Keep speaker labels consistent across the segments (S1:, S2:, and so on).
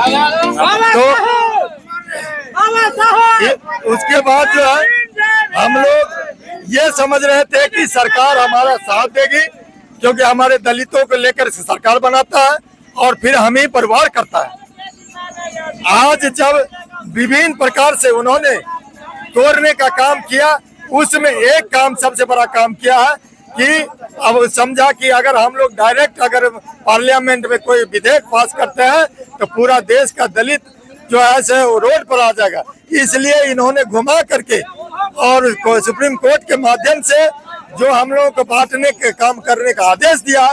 S1: तो उसके बाद जो है हम लोग ये समझ रहे थे कि सरकार हमारा साथ देगी, क्योंकि हमारे दलितों को लेकर सरकार बनाता है और फिर हम ही पर वार करता है। आज जब विभिन्न प्रकार से उन्होंने तोड़ने का काम किया, उसमें एक काम सबसे बड़ा काम किया है कि अब समझा कि अगर हम लोग डायरेक्ट अगर पार्लियामेंट में कोई विधेयक पास करते हैं तो पूरा देश का दलित जो है से रोड पर आ जाएगा। इसलिए इन्होंने घुमा करके और सुप्रीम कोर्ट के माध्यम से जो हम लोगों को बांटने के काम करने का आदेश दिया,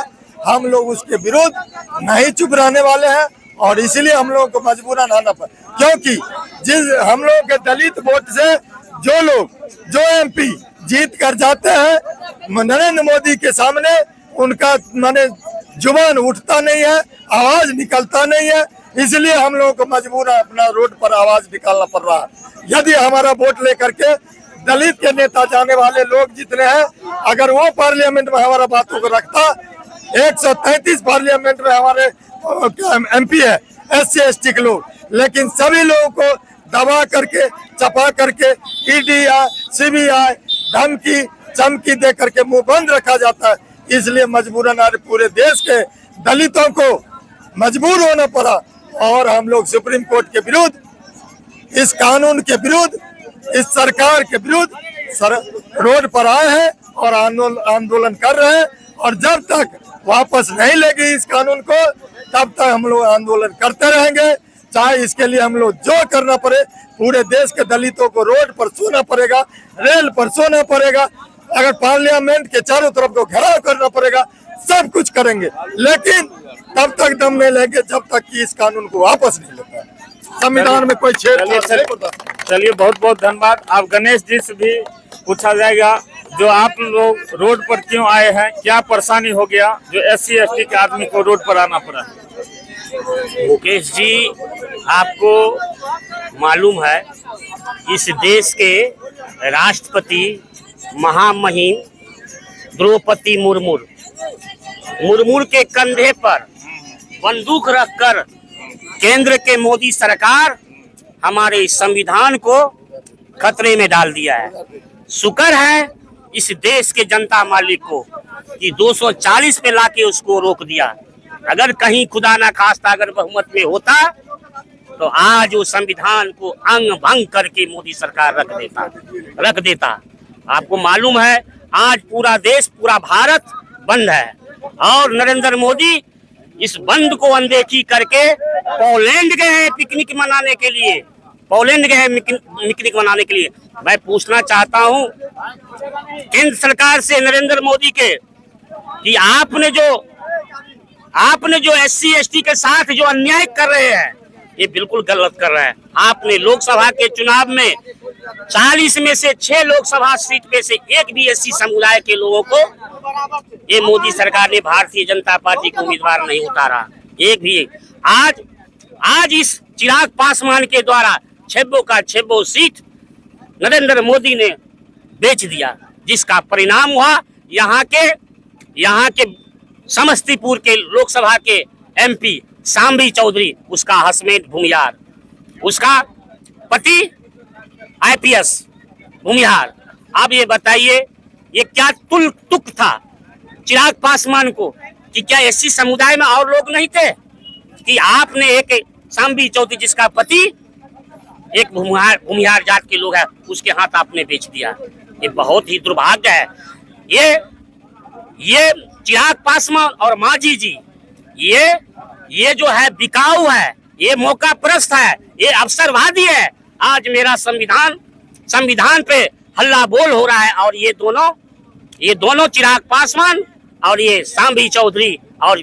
S1: हम लोग उसके विरुद्ध नहीं चुप रहने वाले हैं और इसीलिए हम लोगों को मजबूरन आना पड़ा, क्योंकि जिस हम लोग के दलित वोट से जो एमपी जीत कर जाते हैं, नरेंद्र मोदी के सामने उनका माने जुबान उठता नहीं है, आवाज निकलता नहीं है। इसलिए हम लोगों को मजबूर अपना रोड पर आवाज निकालना पड़ रहा है। यदि हमारा वोट लेकर के दलित के नेता जाने वाले लोग जितने हैं, अगर वो पार्लियामेंट में हमारा बातों को रखता, 133 पार्लियामेंट में हमारे एमपी है SC/ST के लोग, लेकिन सभी लोगों को दबा करके चपा करके ईडी CBI धमकी चमकी दे करके मुंह बंद रखा जाता है। इसलिए मजबूरन आज पूरे देश के दलितों को मजबूर होना पड़ा और हम लोग सुप्रीम कोर्ट के विरुद्ध, इस कानून के विरुद्ध, इस सरकार के विरुद्ध रोड पर आए हैं और आंदोलन कर रहे हैं। और जब तक वापस नहीं लेगी इस कानून को, तब तक हम लोग आंदोलन करते रहेंगे, चाहे इसके लिए हम लोग जो करना पड़े। पूरे देश के दलितों को रोड पर सोना पड़ेगा, रेल पर सोना पड़ेगा, अगर पार्लियामेंट के चारों तरफ को घेराव करना पड़ेगा, सब कुछ करेंगे, लेकिन तब तक दम नहीं लेंगे जब तक कि इस कानून को वापस नहीं लेता है। संविधान में कोई
S2: चलिए बहुत बहुत धन्यवाद। आप गणेश जी से भी पूछा जाएगा, जो आप लोग रोड पर क्यों आए हैं, क्या परेशानी हो गया जो SC/ST के आदमी को रोड पर आना पड़ा?
S3: मुकेश जी, आपको मालूम है इस देश के राष्ट्रपति महामहिम द्रौपदी मुर्मू के कंधे पर बंदूक रखकर केंद्र के मोदी सरकार हमारे संविधान को खतरे में डाल दिया है। शुक्र है इस देश के जनता मालिक को कि 240 पे लाके उसको रोक दिया। अगर कहीं खुदा ना खास्ता अगर बहुमत में होता तो आज वो संविधान को अंग भंग करके मोदी सरकार रख देता। आपको मालूम है आज पूरा देश, पूरा भारत बंद है और नरेंद्र मोदी इस बंद को अनदेखी करके पोलैंड गए हैं पिकनिक मनाने के लिए। मैं पूछना चाहता हूं केंद्र सरकार से, नरेंद्र मोदी के, कि आपने जो SC/ST के साथ जो अन्याय कर रहे हैं, ये बिल्कुल गलत कर रहे हैं। आपने लोकसभा के चुनाव में 40 में से 6 लोकसभा सीट में से एक भी SC समुदाय के लोगों को ये मोदी सरकार ने भारतीय जनता पार्टी को उम्मीदवार नहीं उतारा, एक भी। आज इस चिराग पासवान के द्वारा 6 सीट नरेंद्र मोदी ने बेच दिया, जिसका परिणाम हुआ यहाँ के समस्तीपुर के लोकसभा के MP सांबी चौधरी, उसका हस्बैंड भूमिहार, उसका पति IPS भूमिहार। अब ये बताइए ये क्या तुक था चिराग पासवान को कि क्या SC समुदाय में और लोग नहीं थे कि आपने एक सांबी चौधरी जिसका पति एक भूमिहार जात के लोग हैं उसके हाथ आपने बेच दिया। ये बहुत ही दुर्भाग्य है। ये चिराग पासवान और मांझी जी ये जो है बिकाऊ है, ये मौका परस्त है, ये अवसरवादी है। आज मेरा संविधान पे हल्ला बोल हो रहा है और ये दोनों चिराग पासवान और ये सांबी चौधरी और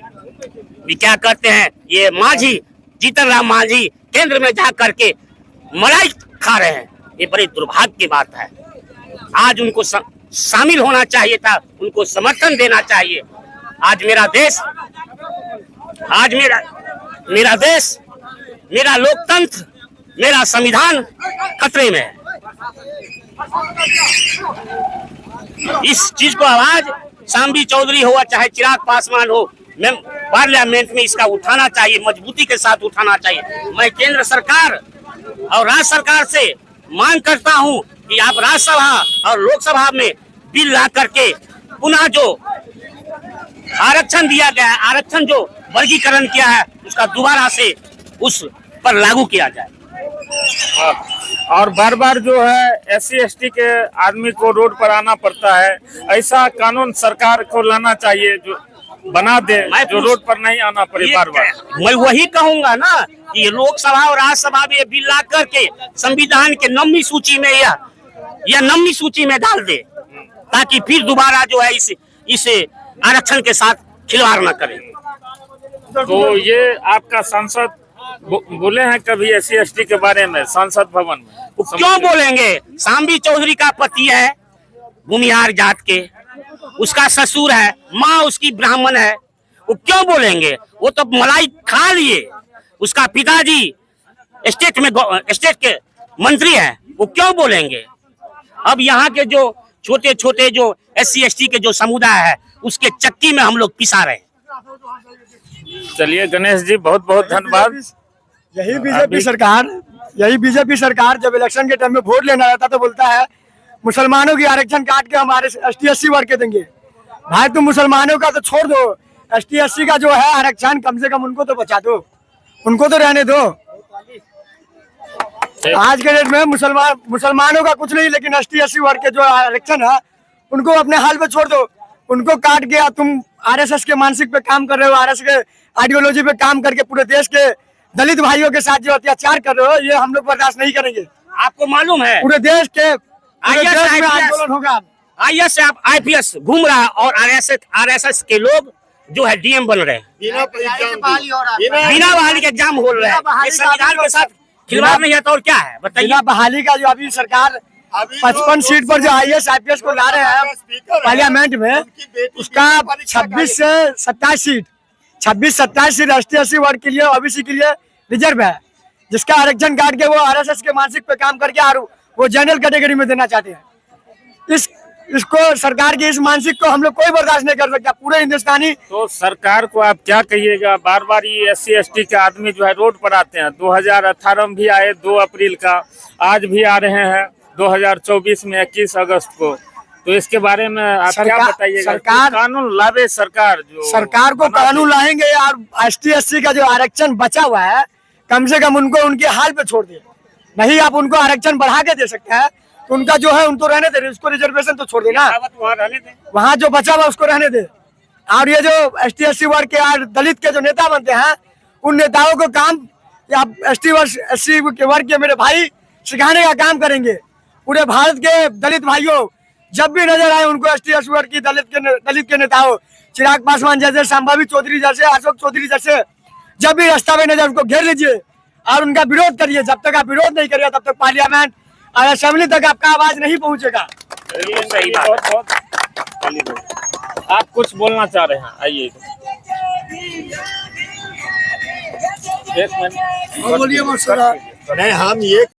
S3: क्या करते हैं ये मांझी, जीतन राम मांझी केंद्र में जा करके मलाई खा रहे हैं। ये बड़ी दुर्भाग्य की बात है। आज उनको शामिल होना चाहिए था, उनको समर्थन देना चाहिए। आज मेरा देश, मेरा लोकतंत्र, मेरा संविधान खतरे में है। इस चीज को आवाज सांबी चौधरी हो चाहे चिराग पासवान हो, पार्लियामेंट में इसका उठाना चाहिए, मजबूती के साथ उठाना चाहिए। मैं केंद्र सरकार और राज्य सरकार से मांग करता हूं कि आप राज्यसभा और लोकसभा में बिल ला करके पुनः जो आरक्षण दिया गया है, आरक्षण जो वर्गीकरण किया है, उसका दोबारा से उस पर लागू किया जाए।
S2: और बार बार जो है SC ST के आदमी को रोड पर आना पड़ता है, ऐसा कानून सरकार को लाना चाहिए जो बना दे, जो रोड पर नहीं आना पड़े बार बार।
S3: मैं वही कहूंगा ना कि लोकसभा और राज्यसभा में बिल ला करके संविधान के 9वीं सूची में या 9वीं सूची में डाल दे, ताकि फिर दोबारा जो है इसे आरक्षण के साथ खिलवाड़ न करें।
S2: तो ये आपका सांसद बोले हैं कभी SC ST के बारे में संसद भवन में?
S3: क्यों बोलेंगे? सांबी चौधरी का पति है भूमिहार जात के, उसका ससुर है, माँ उसकी ब्राह्मण है, वो क्यों बोलेंगे? वो तो मलाई खा लिए। उसका पिताजी स्टेट के मंत्री है, वो क्यों बोलेंगे? अब यहाँ के जो छोटे छोटे जो SC ST के जो समुदाय है, उसके चक्की में हम लोग पिसा रहे हैं।
S2: चलिए गणेश जी, बहुत बहुत धन्यवाद।
S1: यही बीजेपी सरकार जब इलेक्शन के टाइम में वोट लेना रहता तो बोलता है मुसलमानों की आरक्षण काट के हमारे ST SC वर्ग के देंगे। भाई तुम मुसलमानों का तो छोड़ दो, ST SC का जो है आरक्षण कम से कम उनको तो बचा दो, उनको तो रहने दो। आज के डेट में मुसलमानों का कुछ नहीं, लेकिन ST SC वर्ग के जो आरक्षण है उनको अपने हाल पे छोड़ दो। उनको काट के तुम RSS के मानसिक पे काम कर रहे हो, RSS के आइडियोलॉजी पे काम करके पूरे देश के दलित भाइयों के साथ जो अत्याचार कर रहे हो, ये हम लोग बर्दाश्त नहीं करेंगे।
S3: आपको मालूम है
S1: पूरे देश में आंदोलन होगा।
S3: IPS घूम रहा है और RSS के लोग जो है DM बन रहे हैं, बिना बहाली के एग्जाम हो रहे हैं। ये संविधान के साथ खिलवाड़ नहीं है तो और क्या है बताइए?
S1: बिना बहाली का जो अभी सरकार 55 सीट पर जो IAS IPS को ला रहे हैं पार्लियामेंट में, उसका 26 से 27 सीट 26-27 सीट ST SC वर्ग के लिए, OBC के लिए रिजर्व है, जिसका आरक्षण काट के वो RSS के मानसिक पे काम करके और वो जनरल कैटेगरी में देना चाहते हैं। इसको सरकार की इस मानसिक को हम लोग कोई बर्दाश्त नहीं कर सकता, पूरे हिंदुस्तानी।
S2: तो सरकार को आप क्या कहिएगा? बार बार ये SC ST के आदमी जो है रोड पर आते हैं। 2018 में भी आए 2 अप्रैल का, आज भी आ रहे हैं 2024 में 21 अगस्त को। तो इसके बारे में आप क्या बताइएगा?
S1: सरकार
S2: कानून लावे, सरकार
S1: को कानून लाएंगे और ST SC का जो आरक्षण बचा हुआ है कम से कम उनको उनके हाल पे छोड़ दे। नहीं आप उनको आरक्षण बढ़ा के दे सकते हैं तो उनका जो है उनको रहने दे, उसको रिजर्वेशन तो छोड़ देना, वहाँ जो बचा हुआ उसको रहने दे। और ये जो ST SC वर्ग के और दलित के जो नेता बनते हैं, उन नेताओं को काम या ST SC के वर्ग के मेरे भाई सिखाने का काम करेंगे। पूरे भारत के दलित भाइयों जब भी नजर आए उनको ST SC वर्ग की दलित के नेताओं, चिराग पासवान जैसे, संभावी चौधरी जैसे, अशोक चौधरी जैसे, जब भी रास्ता में नजर उनको घेर लीजिए और उनका विरोध करिए। जब तक आप विरोध नहीं करिए तब तक पार्लियामेंट और असेंबली तक आपका आवाज नहीं पहुंचेगा।
S2: सही बात। आप कुछ बोलना चाह रहे हैं? आइए एक मिनट
S1: बोलिए। नहीं, हम ये